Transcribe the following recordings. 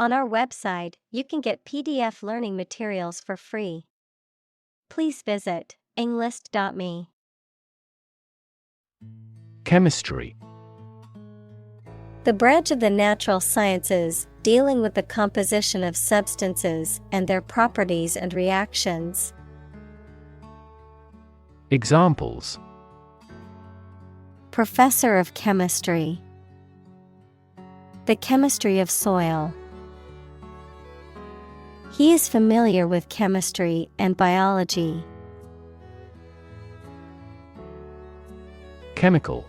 On our website, you can get PDF learning materials for free. Please visit englist.me. Chemistry. The branch of the natural sciences dealing with the composition of substances and their properties and reactions. Examples: Professor of chemistry. The chemistry of soil. He is familiar with chemistry and biology. Chemical.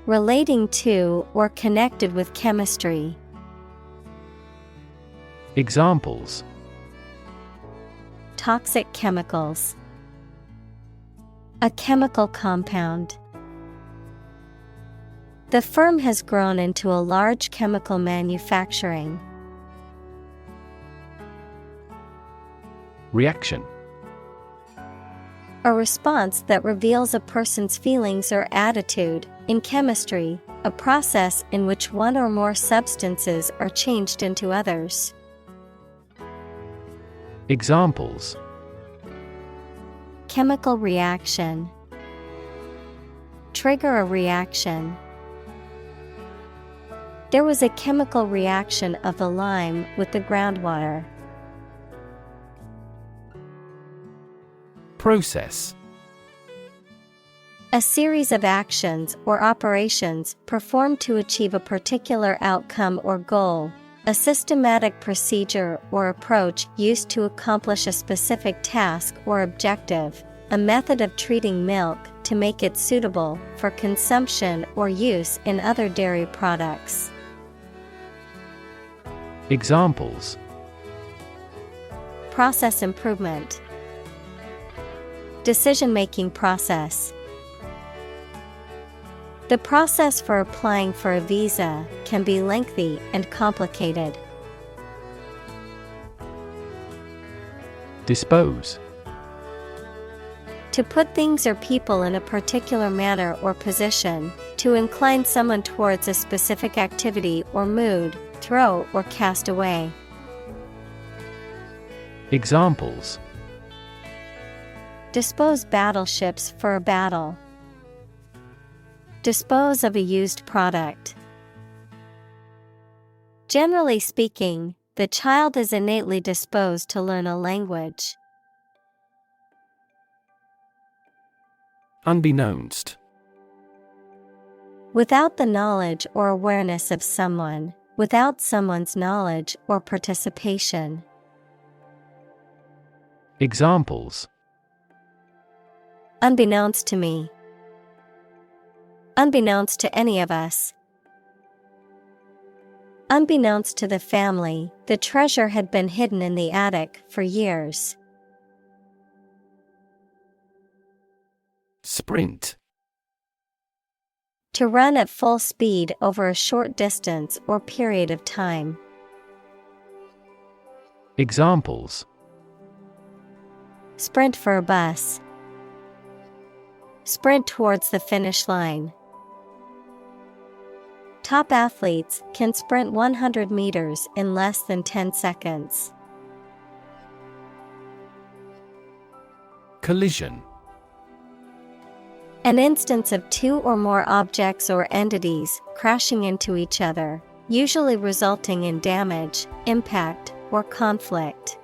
Relating to or connected with chemistry. Examples: Toxic chemicals. A chemical compound. The firm has grown into a large chemical manufacturing. Reaction. A response that reveals a person's feelings or attitude. In chemistry, a process in which one or more substances are changed into others. Examples: Chemical reaction. Trigger a reaction. There was a chemical reaction of the lime with the groundwater. Process. A series of actions or operations performed to achieve a particular outcome or goal. A systematic procedure or approach used to accomplish a specific task or objective. A method of treating milk to make it suitable for consumption or use in other dairy products. Examples: Process improvement. Decision-making process. The process for applying for a visa can be lengthy and complicated. Dispose. To put things or people in a particular manner or position, to incline someone towards a specific activity or mood, throw or cast away. Examples: Dispose battleships for a battle. Dispose of a used product. Generally speaking, the child is innately disposed to learn a language. Unbeknownst. Without the knowledge or awareness of someone, without someone's knowledge or participation. Examples: Unbeknownst to me. Unbeknownst to any of us. Unbeknownst to the family, the treasure had been hidden in the attic for years. Sprint. To run at full speed over a short distance or period of time. Examples: Sprint for a bus. Sprint towards the finish line. Top athletes can sprint 100 meters in less than 10 seconds. Collision. An instance of two or more objects or entities crashing into each other, usually resulting in damage, impact, or conflict.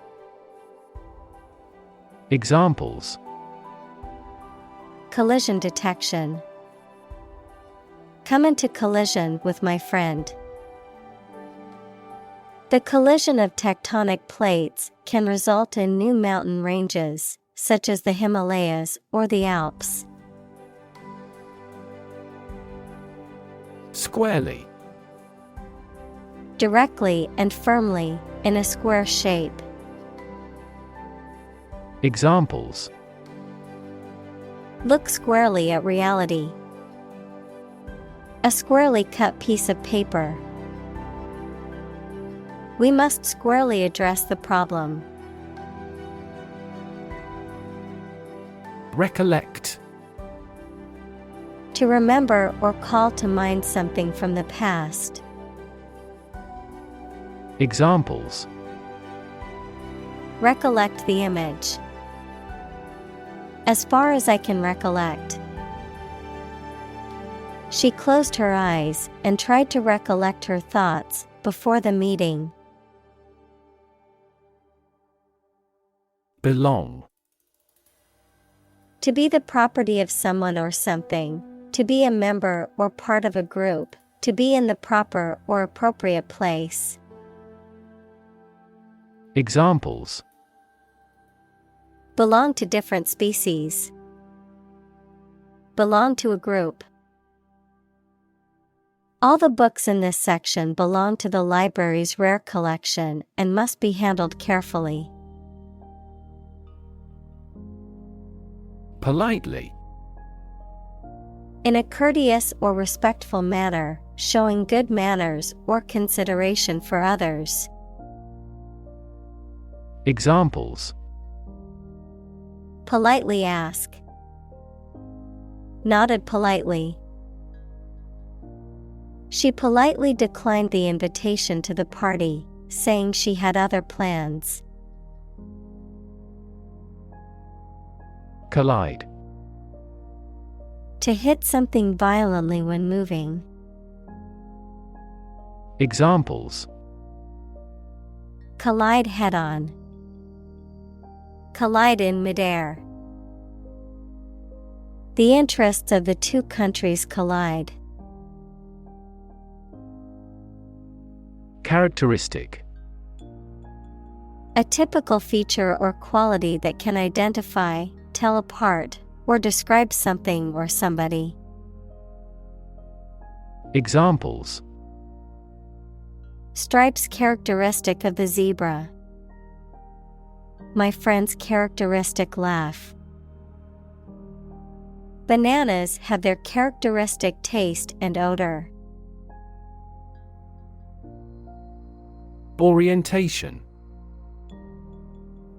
Examples: Collision detection. Come into collision with my friend. The collision of tectonic plates can result in new mountain ranges, such as the Himalayas or the Alps. Squarely. Directly and firmly, in a square shape. Examples: Look squarely at reality. A squarely cut piece of paper. We must squarely address the problem. Recollect. To remember or call to mind something from the past. Examples: recollect the image. As far as I can recollect. She closed her eyes and tried to recollect her thoughts before the meeting. belong, To be the property of someone or something, to be a member or part of a group, to be in the proper or appropriate place. Examples: belong to different species. Belong to a group. All the books in this section belong to the library's rare collection and must be handled carefully. politely, In a courteous or respectful manner, showing good manners or consideration for others. Examples: politely ask. Nodded politely. She politely declined the invitation to the party, saying she had other plans. collide, To hit something violently when moving. Examples: collide head-on. Collide in midair. The interests of the two countries collide. characteristic, A typical feature or quality that can identify, tell apart, or describe something or somebody. Examples: stripes characteristic of the zebra. My friend's characteristic laugh. Bananas have their characteristic taste and odor. orientation,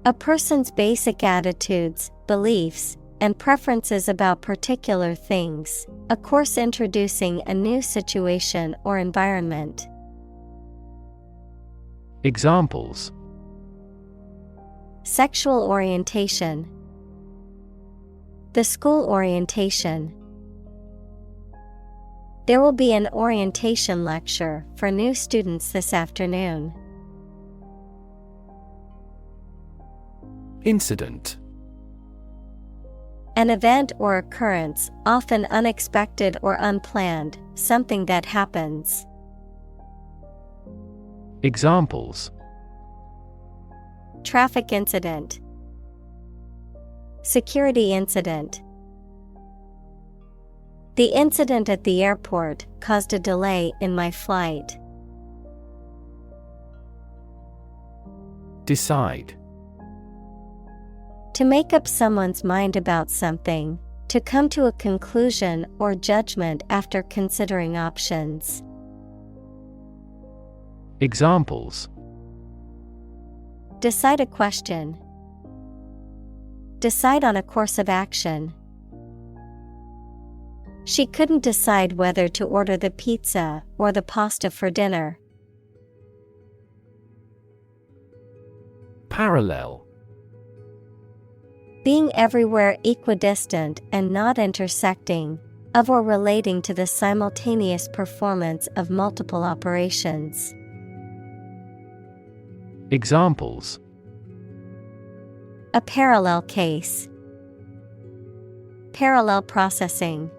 A person's basic attitudes, beliefs, and preferences about particular things, a course introducing a new situation or environment. Examples: sexual orientation. The school orientation. There will be an orientation lecture for new students this afternoon. incident, An event or occurrence, often unexpected or unplanned, something that happens. Examples: Traffic incident. Security incident. The incident at the airport caused a delay in my flight. decide, To make up someone's mind about something, to come to a conclusion or judgment after considering options. Examples: Decide a question. Decide on a course of action. She couldn't decide whether to order the pizza or the pasta for dinner. parallel, Being everywhere equidistant and not intersecting, of or relating to the simultaneous performance of multiple operations. Examples: A parallel case. Parallel processing.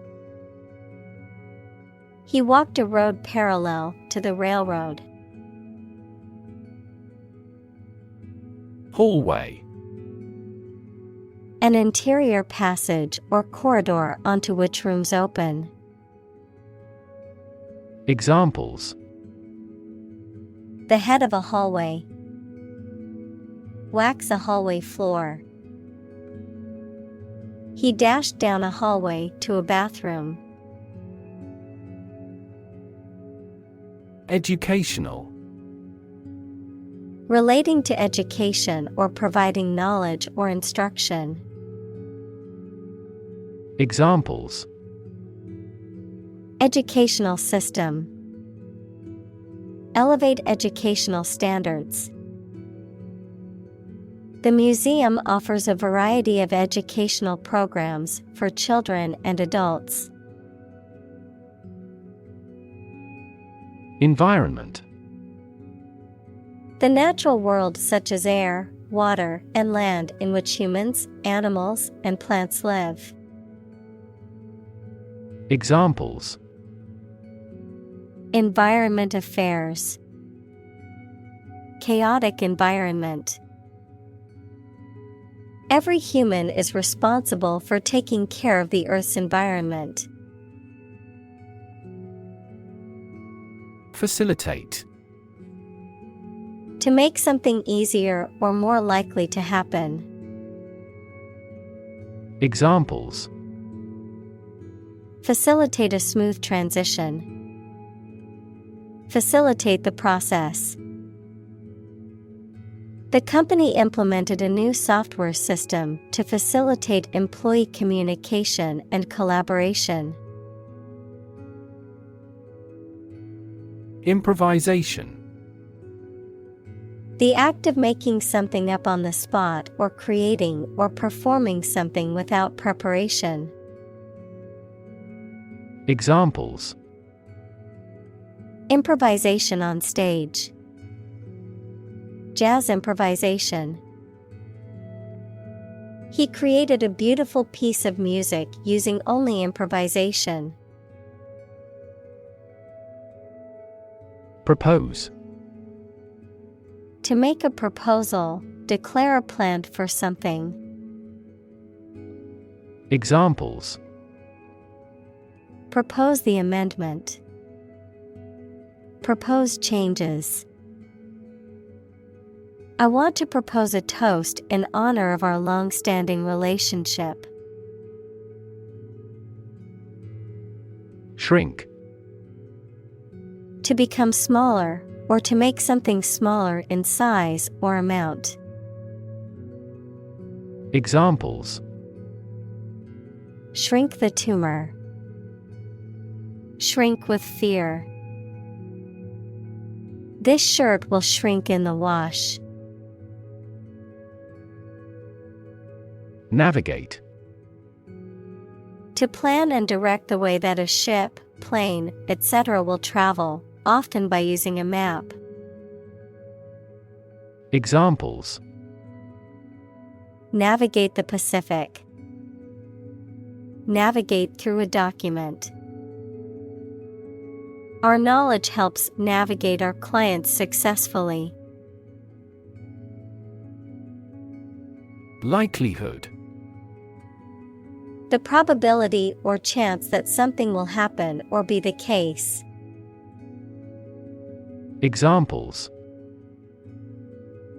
He walked a road parallel to the railroad. hallway, An interior passage or corridor onto which rooms open. Examples: The head of a hallway. Wax a hallway floor. He dashed down a hallway to a bathroom. educational, Relating to education or providing knowledge or instruction. Examples: Educational system. Elevate educational standards. The museum offers a variety of educational programs for children and adults. Environment. The natural world such as air, water, and land in which humans, animals, and plants live. Examples. Environment affairs. Chaotic environment. Every human is responsible for taking care of the Earth's environment. Facilitate. To make something easier or more likely to happen. Examples. Facilitate a smooth transition. Facilitate the process. The company implemented a new software system to facilitate employee communication and collaboration. Improvisation. The act of making something up on the spot or creating or performing something without preparation. Examples. Improvisation on stage. Jazz improvisation. He created a beautiful piece of music using only improvisation. Propose. To make a proposal, declare a plan for something. Examples. Propose the amendment. Propose changes. I want to propose a toast in honor of our long-standing relationship. Shrink. To become smaller, or to make something smaller in size or amount. Examples. Shrink the tumor. Shrink with fear. This shirt will shrink in the wash. Navigate. To plan and direct the way that a ship, plane, etc. will travel, often by using a map. Examples. Navigate the Pacific. Navigate through a document. Our knowledge helps navigate our clients successfully. Likelihood. The probability or chance that something will happen or be the case. Examples.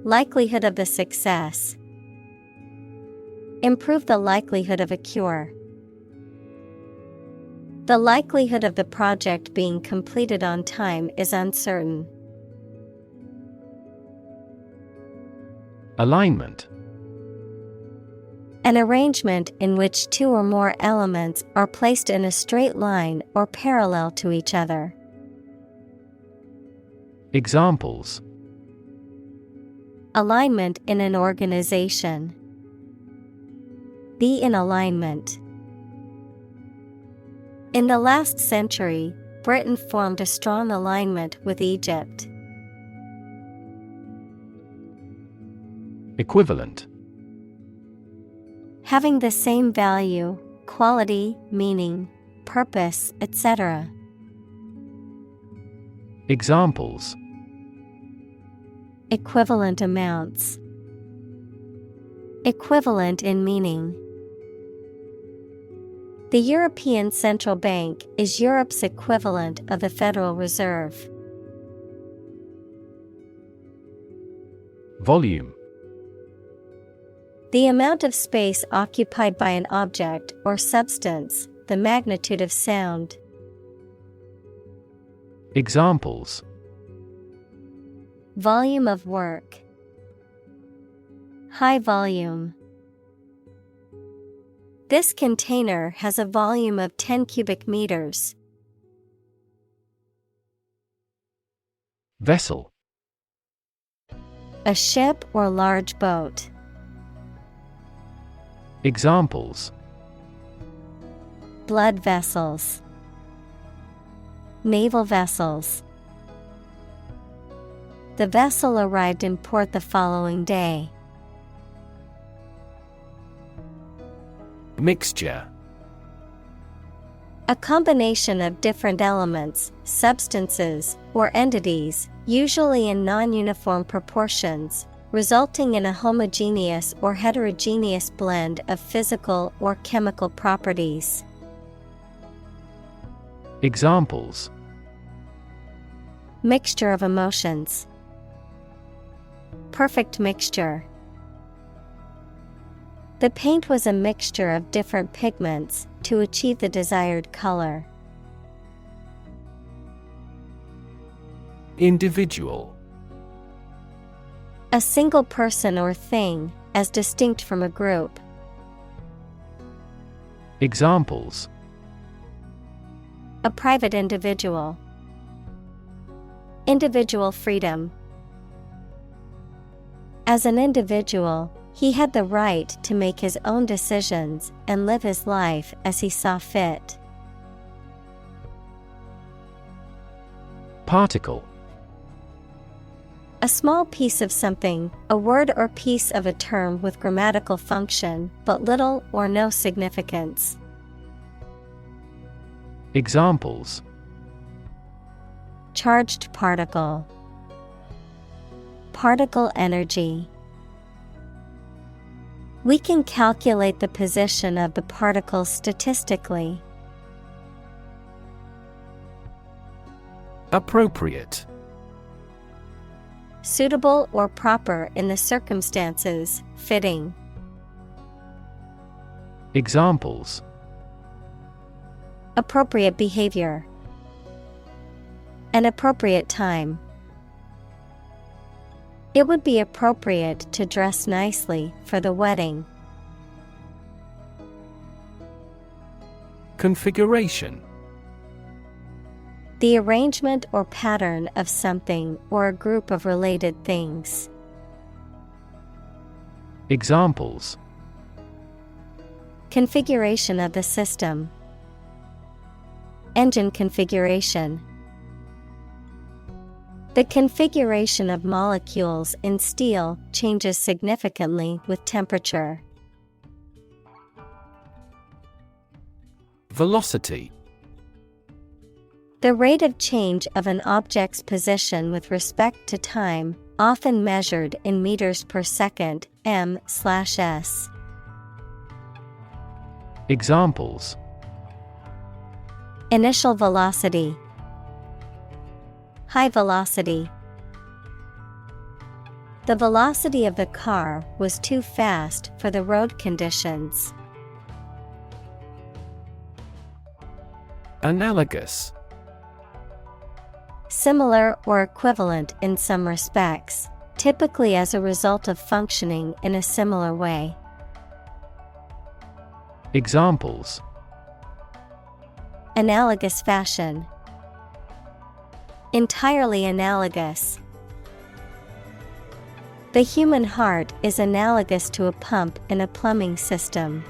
Likelihood of the success. Improve the likelihood of a cure. The likelihood of the project being completed on time is uncertain. Alignment. An arrangement in which two or more elements are placed in a straight line or parallel to each other. Examples. Alignment in an organization. Be in alignment. In the last century, Britain formed a strong alignment with Egypt. Equivalent. Having the same value, quality, meaning, purpose, etc. Examples. Equivalent amounts. Equivalent in meaning. The European Central Bank is Europe's equivalent of the Federal Reserve. Volume. The amount of space occupied by an object or substance, the magnitude of sound. Examples. Volume of work. High volume. This container has a volume of 10 cubic meters. Vessel. A ship or large boat. Examples: Blood vessels. Naval vessels. The vessel arrived in port the following day. Mixture. A combination of different elements, substances, or entities, usually in non-uniform proportions, resulting in a homogeneous or heterogeneous blend of physical or chemical properties. Examples: Mixture of emotions. Perfect mixture. The paint was a mixture of different pigments to achieve the desired color. Individual. A single person or thing, as distinct from a group. Examples: A private individual. Individual freedom. As an individual, he had the right to make his own decisions and live his life as he saw fit. Particle. A small piece of something, a word or piece of a term with grammatical function, but little or no significance. Examples: Charged particle. Particle energy. We can calculate the position of the particles statistically. Appropriate. Suitable or proper in the circumstances, fitting. Examples: Appropriate behavior. An appropriate time. It would be appropriate to dress nicely for the wedding. Configuration. The arrangement or pattern of something or a group of related things. Examples: Configuration of the system. Engine configuration. The configuration of molecules in steel changes significantly with temperature. Velocity. The rate of change of an object's position with respect to time, often measured in meters per second, m/s. Examples: Initial velocity. High velocity. The velocity of the car was too fast for the road conditions. Analogous. Similar or equivalent in some respects, typically as a result of functioning in a similar way. Examples: Analogous fashion. Entirely analogous. The human heart is analogous to a pump in a plumbing system.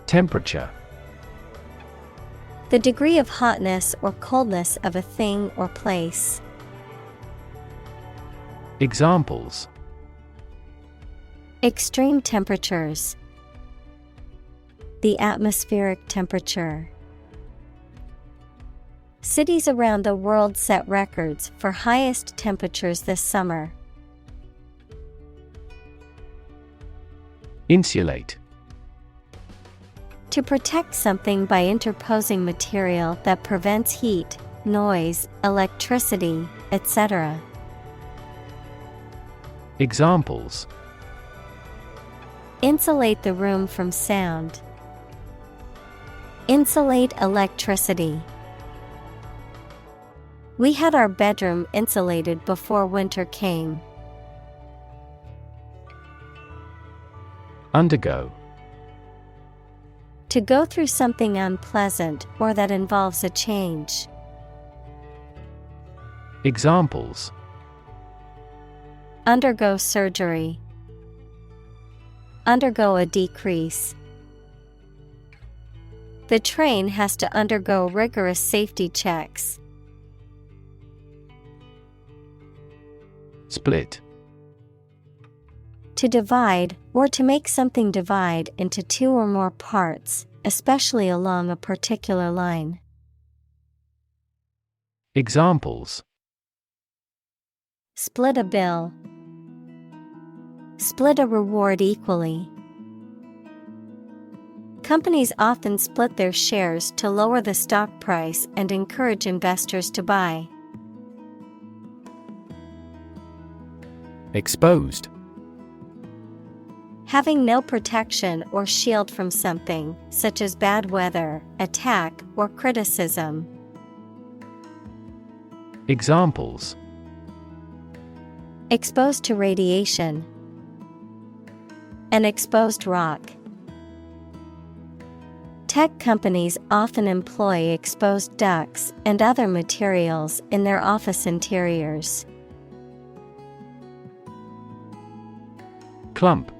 Temperature. The degree of hotness or coldness of a thing or place. Examples: Extreme temperatures. The atmospheric temperature. Cities around the world set records for highest temperatures this summer. Insulate. To protect something by interposing material that prevents heat, noise, electricity, etc. Examples: Insulate the room from sound. Insulate electricity. We had our bedroom insulated before winter came. Undergo. To go through something unpleasant or that involves a change. Examples: undergo surgery, undergo a decrease. The train has to undergo rigorous safety checks. Split. To divide, or to make something divide into two or more parts, especially along a particular line. Examples: split a bill, split a reward equally. Companies often split their shares to lower the stock price and encourage investors to buy. Exposed. Having no protection or shield from something, such as bad weather, attack, or criticism. Examples: exposed to radiation, an exposed rock. Tech companies often employ exposed ducts and other materials in their office interiors. Clump.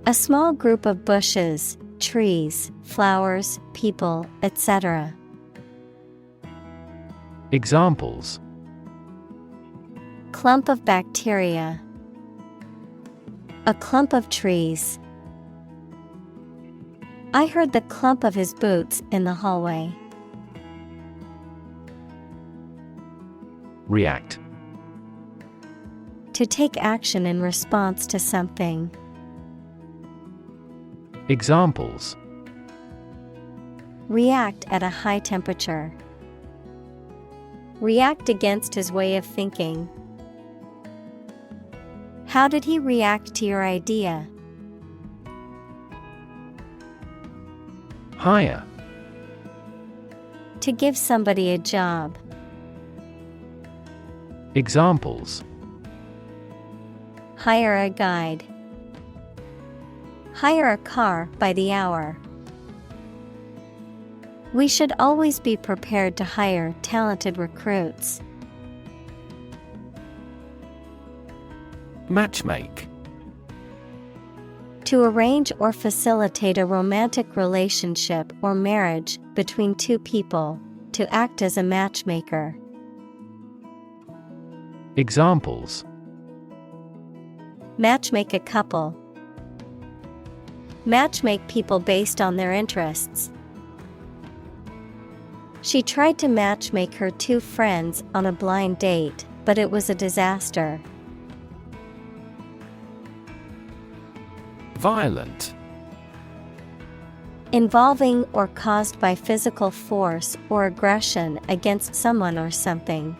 A small group of bushes, trees, flowers, people, etc. Examples: clump of bacteria, a clump of trees. I heard the clump of his boots in the hallway. React. To take action in response to something. Examples: react at a high temperature, react against his way of thinking. How did he react to your idea? Hire. To give somebody a job. Examples: hire a guide, hire a car by the hour. We should always be prepared to hire talented recruits. Matchmake. To arrange or facilitate a romantic relationship or marriage between two people, to act as a matchmaker. Examples: matchmake a couple, matchmake people based on their interests. She tried to matchmake her two friends on a blind date, but it was a disaster. Violent. Involving or caused by physical force or aggression against someone or something.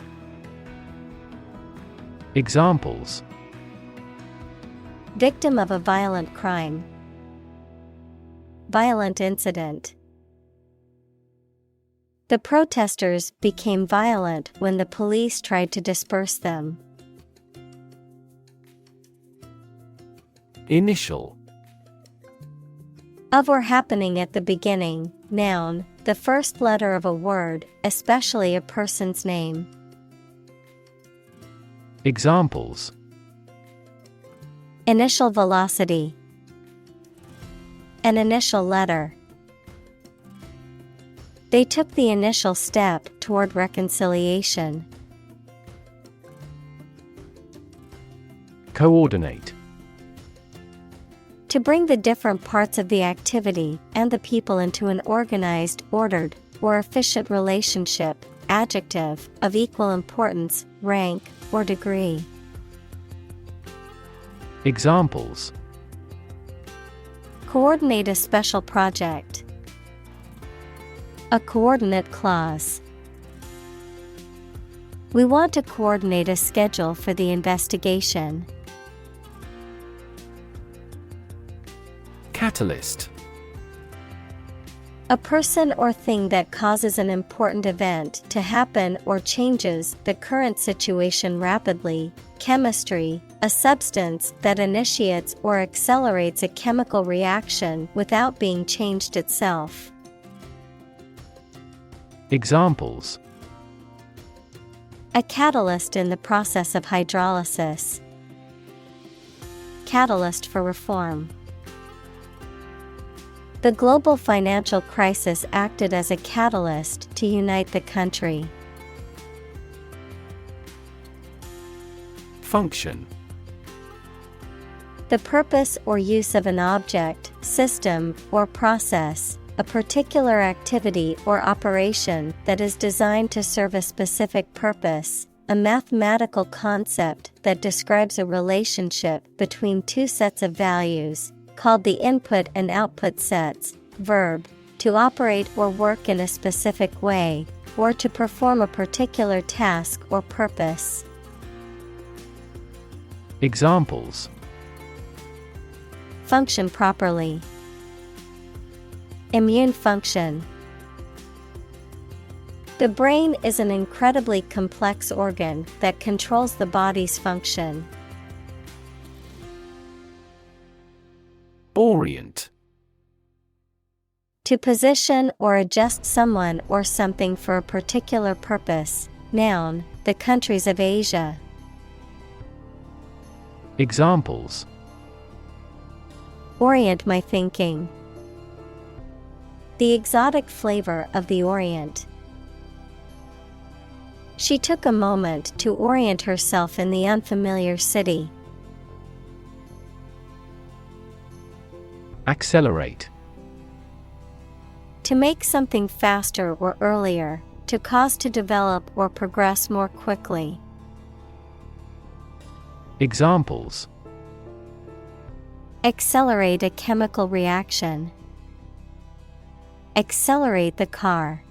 Examples: victim of a violent crime, violent incident. The protesters became violent when the police tried to disperse them. Initial. Of or happening at the beginning, noun, the first letter of a word, especially a person's name. Examples: initial velocity, an initial letter. They took the initial step toward reconciliation. Coordinate. To bring the different parts of the activity and the people into an organized, ordered, or efficient relationship. Adjective, of equal importance, rank, or degree. Examples: coordinate a special project, a coordinate clause. We want to coordinate a schedule for the investigation. Catalyst. A person or thing that causes an important event to happen or changes the current situation rapidly. Chemistry, a substance that initiates or accelerates a chemical reaction without being changed itself. Examples: A catalyst in the process of hydrolysis. Catalyst for reform. The global financial crisis acted as a catalyst to unite the country. Function. The purpose or use of an object, system, or process, a particular activity or operation that is designed to serve a specific purpose, a mathematical concept that describes a relationship between two sets of values, called the input and output sets. Verb, to operate or work in a specific way, or to perform a particular task or purpose. Examples. Function properly. Immune function. The brain is an incredibly complex organ that controls the body's function. Orient. To position or adjust someone or something for a particular purpose. Noun, the countries of Asia. Examples. Orient my thinking. The exotic flavor of the Orient. She took a moment to orient herself in the unfamiliar city. Accelerate. To make something faster or earlier, to cause to develop or progress more quickly. Examples. Accelerate a chemical reaction. Accelerate the car.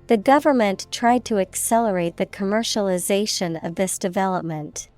The government tried to accelerate the commercialization of this development.